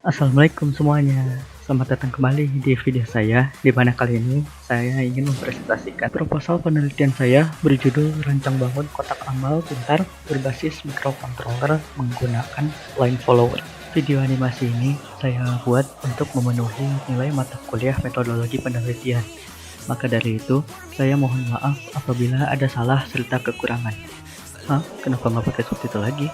Assalamualaikum semuanya. Selamat datang kembali di video saya, di mana kali ini saya ingin mempresentasikan proposal penelitian saya berjudul Rancang Bangun Kotak Amal Pintar berbasis microcontroller menggunakan line follower. Video animasi ini saya buat untuk memenuhi nilai mata kuliah metodologi penelitian. Maka dari itu, saya mohon maaf apabila ada salah serta kekurangan. Hah? Kenapa nggak pakai subtitle lagi?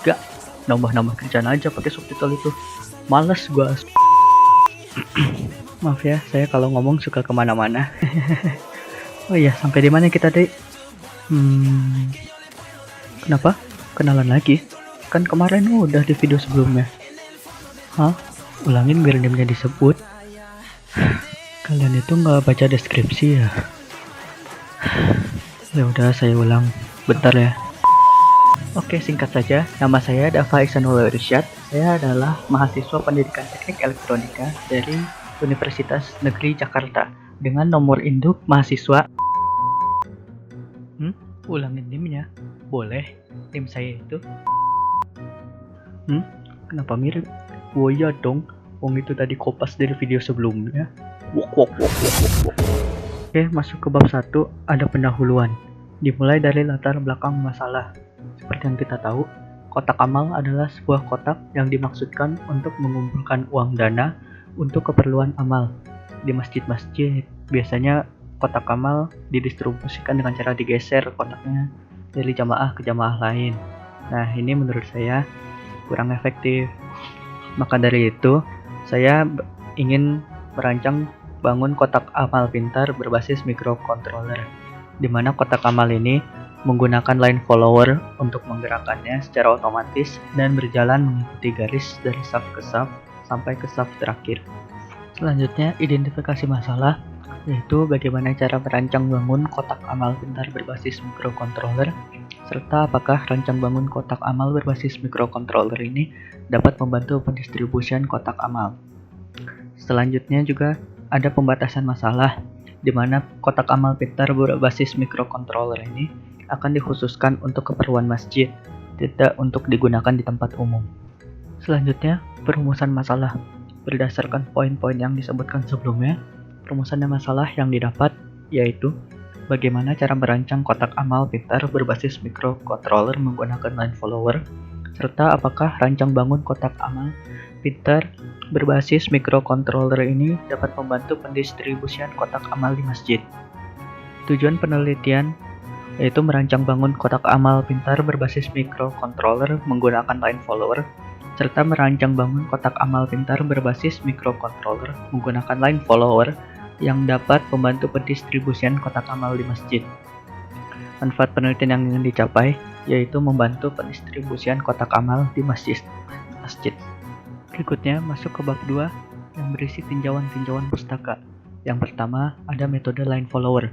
Gak, nambah-nambah kerjaan aja pakai subtitle itu. Males gua. Maaf ya, saya kalau ngomong suka kemana-mana. Oh iya, sampai di mana kita tadi? Kenapa? Kenalan lagi? Kan kemarin udah di video sebelumnya. Hah? Ulangin biar namanya disebut. Kalian itu nggak baca deskripsi ya? Ya udah, saya ulang. Bentar ya. Oke, singkat saja, nama saya Dava Ihsanul Irsyad. Saya adalah mahasiswa pendidikan teknik elektronika dari Universitas Negeri Jakarta dengan nomor induk mahasiswa. Ulangin NIM-nya? Boleh, NIM saya itu. Kenapa mirip? Oh iya dong, wong itu tadi kopas dari video sebelumnya. Wok. Oke, masuk ke bab 1, ada pendahuluan. Dimulai dari latar belakang masalah. Seperti yang kita tahu, kotak amal adalah sebuah kotak yang dimaksudkan untuk mengumpulkan uang dana untuk keperluan amal. Di masjid-masjid, biasanya kotak amal didistribusikan dengan cara digeser kotaknya dari jamaah ke jamaah lain. Nah, ini menurut saya kurang efektif. Maka dari itu, saya ingin merancang bangun kotak amal pintar berbasis microcontroller, di mana kotak amal ini menggunakan line follower untuk menggerakkannya secara otomatis dan berjalan mengikuti garis dari saf ke saf sampai ke saf terakhir. Selanjutnya, identifikasi masalah, yaitu bagaimana cara merancang bangun kotak amal pintar berbasis microcontroller, serta apakah rancang bangun kotak amal berbasis microcontroller ini dapat membantu pendistribusian kotak amal. Selanjutnya juga ada pembatasan masalah, di mana kotak amal pintar berbasis microcontroller ini akan dikhususkan untuk keperluan masjid, tidak untuk digunakan di tempat umum. Selanjutnya, perumusan masalah. Berdasarkan poin-poin yang disebutkan sebelumnya, perumusan masalah yang didapat yaitu bagaimana cara merancang kotak amal pintar berbasis microcontroller menggunakan line follower, serta apakah rancang bangun kotak amal pintar berbasis microcontroller ini dapat membantu pendistribusian kotak amal di masjid. Tujuan penelitian yaitu merancang bangun kotak amal pintar berbasis microcontroller menggunakan line follower, serta merancang bangun kotak amal pintar berbasis microcontroller menggunakan line follower yang dapat membantu pendistribusian kotak amal di masjid. Manfaat penelitian yang ingin dicapai yaitu membantu pendistribusian kotak amal di masjid. Berikutnya masuk ke bab 2 yang berisi tinjauan-tinjauan pustaka. Yang pertama ada metode line follower.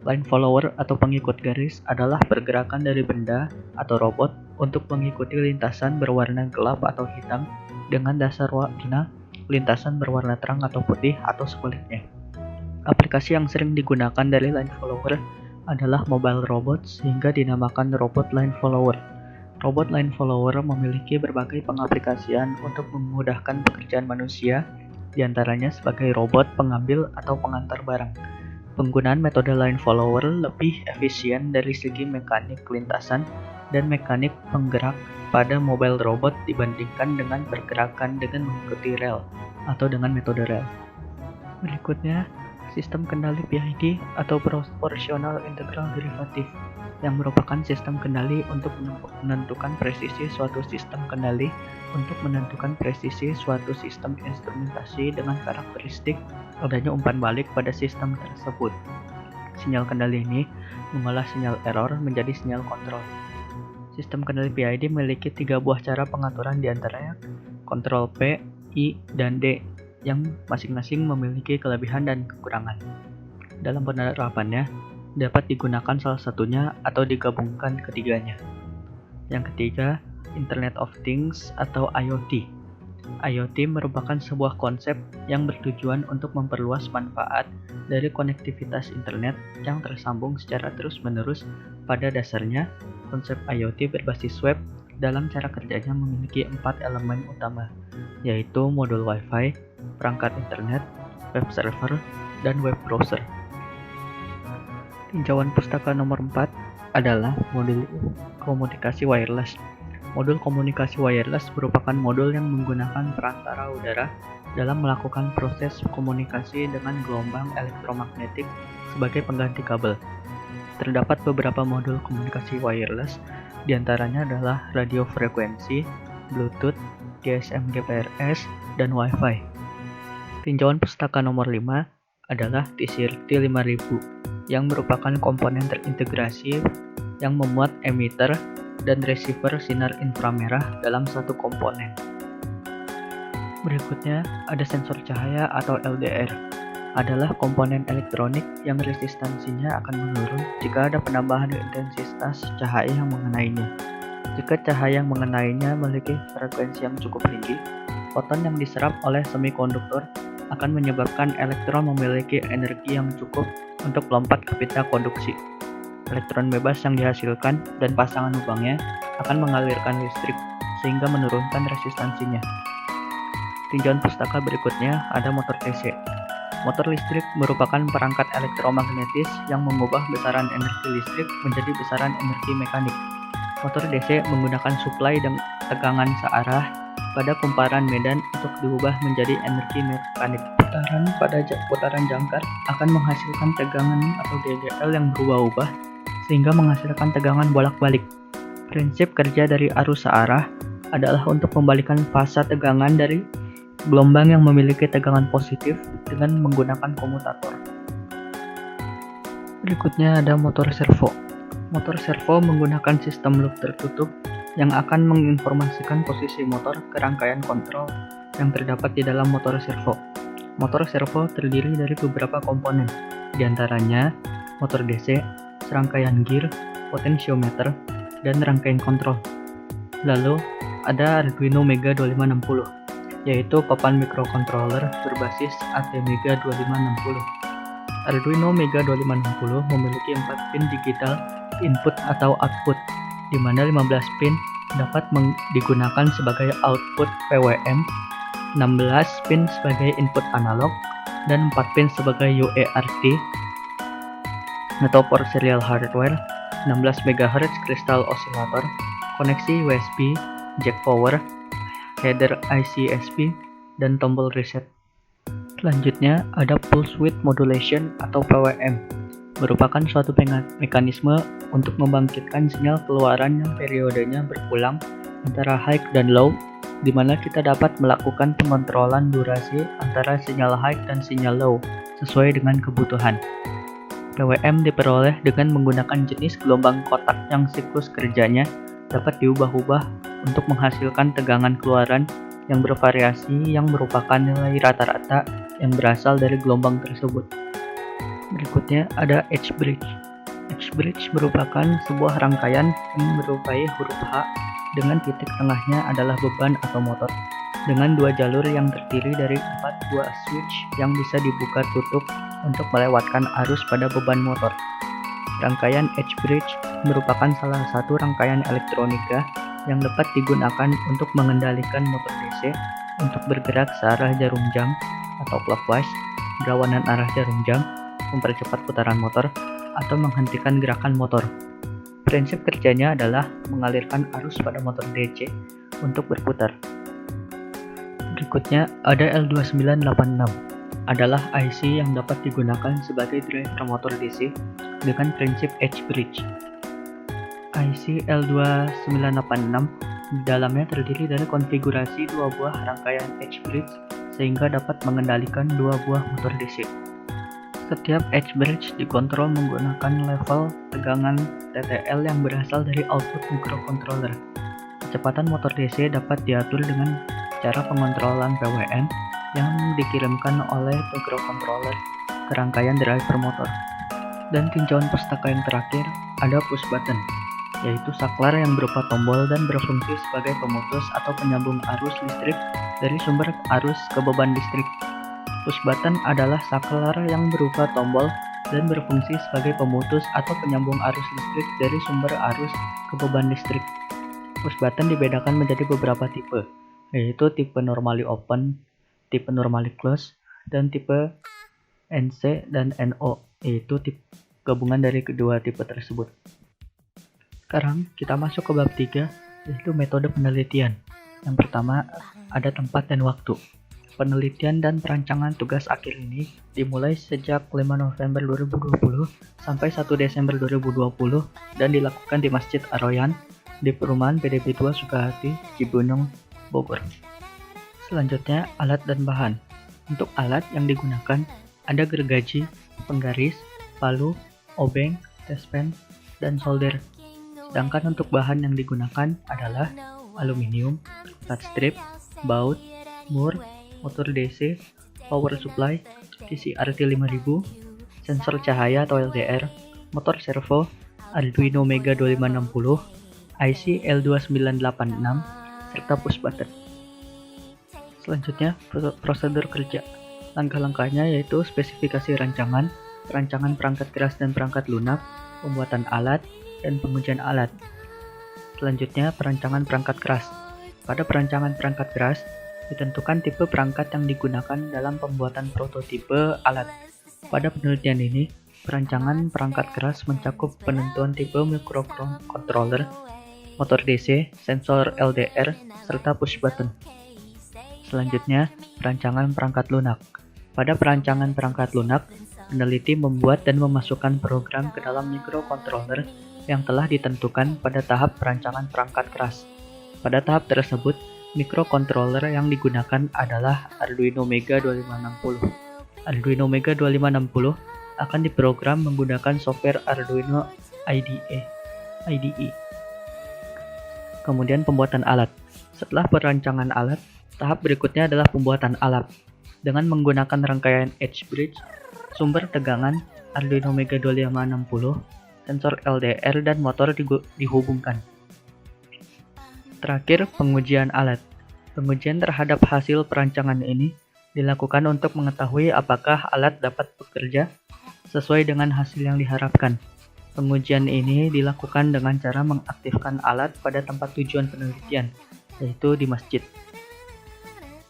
Line follower atau pengikut garis adalah pergerakan dari benda atau robot untuk mengikuti lintasan berwarna gelap atau hitam dengan dasar warna lintasan berwarna terang atau putih atau sebaliknya. Aplikasi yang sering digunakan dari line follower adalah mobile robot sehingga dinamakan robot line follower. Robot line follower memiliki berbagai pengaplikasian untuk memudahkan pekerjaan manusia, diantaranya sebagai robot pengambil atau pengantar barang. Penggunaan metode line follower lebih efisien dari segi mekanik lintasan dan mekanik penggerak pada mobile robot dibandingkan dengan pergerakan dengan mengikuti rel atau dengan metode rel. Berikutnya, sistem kendali PID atau Proportional Integral Derivative, yang merupakan sistem kendali untuk menentukan presisi suatu sistem kendali untuk menentukan presisi suatu sistem instrumentasi dengan karakteristik adanya umpan balik pada sistem tersebut. Sinyal kendali ini mengolah sinyal error menjadi sinyal kontrol. Sistem kendali PID memiliki 3 buah cara pengaturan diantaranya kontrol P, I, dan D yang masing-masing memiliki kelebihan dan kekurangan. Dalam penerapannya, dapat digunakan salah satunya atau digabungkan ketiganya. Yang ketiga, Internet of Things atau IoT. IoT merupakan sebuah konsep yang bertujuan untuk memperluas manfaat dari konektivitas internet yang tersambung secara terus-menerus. Pada dasarnya, konsep IoT berbasis web dalam cara kerjanya memiliki 4 elemen utama, yaitu modul Wi-Fi, perangkat internet, web server, dan web browser. Tinjauan pustaka nomor 4 adalah modul komunikasi wireless. Modul komunikasi wireless merupakan modul yang menggunakan perantara udara dalam melakukan proses komunikasi dengan gelombang elektromagnetik sebagai pengganti kabel. Terdapat beberapa modul komunikasi wireless, diantaranya adalah radio frekuensi, Bluetooth, GSM GPRS, dan Wi-Fi. Tinjauan pustaka nomor 5 adalah TCRT 5000, yang merupakan komponen terintegrasi yang memuat emitter dan receiver sinar inframerah dalam satu komponen. Berikutnya ada sensor cahaya atau LDR. Adalah komponen elektronik yang resistansinya akan menurun jika ada penambahan intensitas cahaya yang mengenainya. Jika cahaya yang mengenainya memiliki frekuensi yang cukup tinggi, foton yang diserap oleh semikonduktor akan menyebabkan elektron memiliki energi yang cukup untuk melompat ke pita konduksi. Elektron bebas yang dihasilkan dan pasangan lubangnya akan mengalirkan listrik sehingga menurunkan resistansinya. Tinjauan pustaka berikutnya ada motor DC. Motor listrik merupakan perangkat elektromagnetis yang mengubah besaran energi listrik menjadi besaran energi mekanik. Motor DC menggunakan suplai dan tegangan searah pada kumparan medan untuk diubah menjadi energi mekanik. Putaran pada putaran jangkar akan menghasilkan tegangan atau DGL yang berubah-ubah sehingga menghasilkan tegangan bolak-balik. Prinsip kerja dari arus searah adalah untuk membalikan fasa tegangan dari gelombang yang memiliki tegangan positif dengan menggunakan komutator. Berikutnya ada motor servo. Motor servo menggunakan sistem loop tertutup yang akan menginformasikan posisi motor ke rangkaian kontrol yang terdapat di dalam motor servo. Motor servo terdiri dari beberapa komponen, diantaranya motor DC, serangkaian gear, potensiometer, dan rangkaian kontrol. Lalu ada Arduino Mega 2560, yaitu papan microcontroller berbasis ATmega 2560. Arduino Mega 2560 memiliki 4 pin digital input atau output, di mana 15 pin dapat digunakan sebagai output PWM, 16 pin sebagai input analog, dan 4 pin sebagai UART atau port serial hardware, 16 MHz crystal oscillator, koneksi USB, jack power, header IC/SP, dan tombol reset. Selanjutnya ada pulse width modulation atau PWM, merupakan suatu mekanisme untuk membangkitkan sinyal keluaran yang periodenya berulang antara high dan low, di mana kita dapat melakukan pengontrolan durasi antara sinyal high dan sinyal low sesuai dengan kebutuhan. PWM diperoleh dengan menggunakan jenis gelombang kotak yang siklus kerjanya dapat diubah-ubah untuk menghasilkan tegangan keluaran yang bervariasi yang merupakan nilai rata-rata yang berasal dari gelombang tersebut. Berikutnya ada H bridge. H bridge merupakan sebuah rangkaian yang menyerupai huruf H dengan titik tengahnya adalah beban atau motor, dengan 2 jalur yang terdiri dari 4 buah switch yang bisa dibuka tutup untuk melewatkan arus pada beban motor. Rangkaian H bridge merupakan salah satu rangkaian elektronika yang dapat digunakan untuk mengendalikan motor DC untuk bergerak searah jarum jam atau clockwise, berlawanan arah jarum jam, mempercepat putaran motor, atau menghentikan gerakan motor. Prinsip kerjanya adalah mengalirkan arus pada motor DC untuk berputar. Berikutnya ada L2986, adalah IC yang dapat digunakan sebagai driver motor DC dengan prinsip H bridge. IC L2986 di dalamnya terdiri dari konfigurasi 2 buah rangkaian H bridge sehingga dapat mengendalikan 2 buah motor DC. Setiap H bridge dikontrol menggunakan level tegangan TTL yang berasal dari output microcontroller. Kecepatan motor DC dapat diatur dengan cara pengontrolan PWM yang dikirimkan oleh microcontroller ke rangkaian driver motor. Dan tinjauan pustaka yang terakhir ada push button, yaitu saklar yang berupa tombol dan berfungsi sebagai pemutus atau penyambung arus listrik dari sumber arus ke beban listrik. Push button adalah saklar yang berupa tombol dan berfungsi sebagai pemutus atau penyambung arus listrik dari sumber arus ke beban listrik. push button dibedakan menjadi beberapa tipe, yaitu tipe normally open, tipe normally close, dan tipe NC dan NO, yaitu tipe gabungan dari kedua tipe tersebut. Sekarang kita masuk ke bab 3, yaitu metode penelitian. Yang pertama, ada tempat dan waktu. Penelitian dan perancangan tugas akhir ini dimulai sejak 5 November 2020 sampai 1 Desember 2020 dan dilakukan di Masjid Ar-Royan di perumahan PDP 2 Sukahati, Cibunung, Bogor. Selanjutnya, alat dan bahan. Untuk alat yang digunakan ada gergaji, penggaris, palu, obeng, tespen, dan solder. Sedangkan untuk bahan yang digunakan adalah aluminium, flat strip, baut, mur, motor DC, power supply, TCRT 5000, sensor cahaya atau LDR, motor servo, Arduino Mega 2560, IC L2986, serta push button. Selanjutnya, prosedur kerja. Langkah-langkahnya yaitu spesifikasi rancangan, perancangan perangkat keras dan perangkat lunak, pembuatan alat, dan pengujian alat. Selanjutnya, perancangan perangkat keras. Pada perancangan perangkat keras, ditentukan tipe perangkat yang digunakan dalam pembuatan prototipe alat. Pada penelitian ini, perancangan perangkat keras mencakup penentuan tipe microcontroller, motor DC, sensor LDR, serta push button. Selanjutnya, perancangan perangkat lunak. Pada perancangan perangkat lunak, peneliti membuat dan memasukkan program ke dalam microcontroller yang telah ditentukan pada tahap perancangan perangkat keras. Pada tahap tersebut, microcontroller yang digunakan adalah Arduino Mega 2560. Arduino Mega 2560 akan diprogram menggunakan software Arduino IDE. Kemudian pembuatan alat. Setelah perancangan alat, tahap berikutnya adalah pembuatan alat. Dengan menggunakan rangkaian H-bridge, sumber tegangan, Arduino Mega 2560, sensor LDR, dan motor dihubungkan. Terakhir, pengujian alat. Pengujian terhadap hasil perancangan ini dilakukan untuk mengetahui apakah alat dapat bekerja sesuai dengan hasil yang diharapkan. Pengujian ini dilakukan dengan cara mengaktifkan alat pada tempat tujuan penelitian, yaitu di masjid.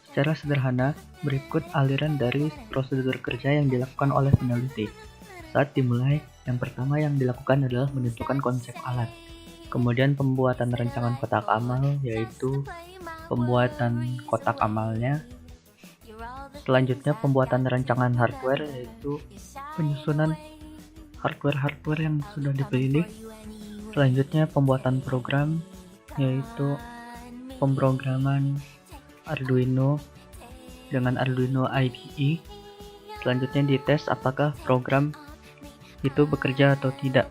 Secara sederhana, berikut aliran dari prosedur kerja yang dilakukan oleh peneliti. Saat dimulai, yang pertama yang dilakukan adalah menentukan konsep alat. Kemudian pembuatan rancangan kotak amal, yaitu pembuatan kotak amalnya. Selanjutnya pembuatan rancangan hardware, yaitu penyusunan hardware yang sudah dipilih. Selanjutnya pembuatan program, yaitu pemrograman Arduino dengan Arduino IDE. Selanjutnya dites apakah program itu bekerja atau tidak.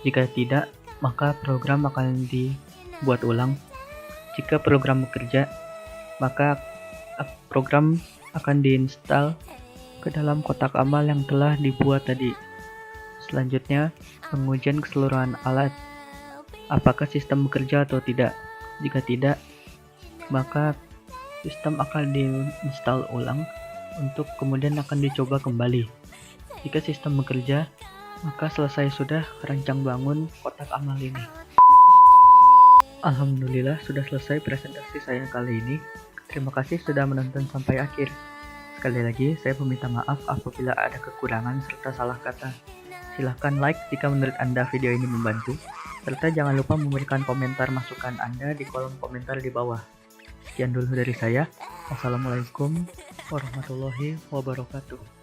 Jika tidak, maka program akan dibuat ulang. Jika program bekerja, maka program akan diinstal ke dalam kotak amal yang telah dibuat tadi. Selanjutnya, pengujian keseluruhan alat. Apakah sistem bekerja atau tidak? Jika tidak, maka sistem akan diinstal ulang untuk kemudian akan dicoba kembali. Jika sistem bekerja, maka selesai sudah rancang bangun kotak amal ini. Alhamdulillah sudah selesai presentasi saya kali ini. Terima kasih sudah menonton sampai akhir. Sekali lagi saya meminta maaf apabila ada kekurangan serta salah kata. Silahkan like jika menurut Anda video ini membantu, serta jangan lupa memberikan komentar masukan Anda di kolom komentar di bawah. Sekian dulu dari saya. Wassalamualaikum warahmatullahi wabarakatuh.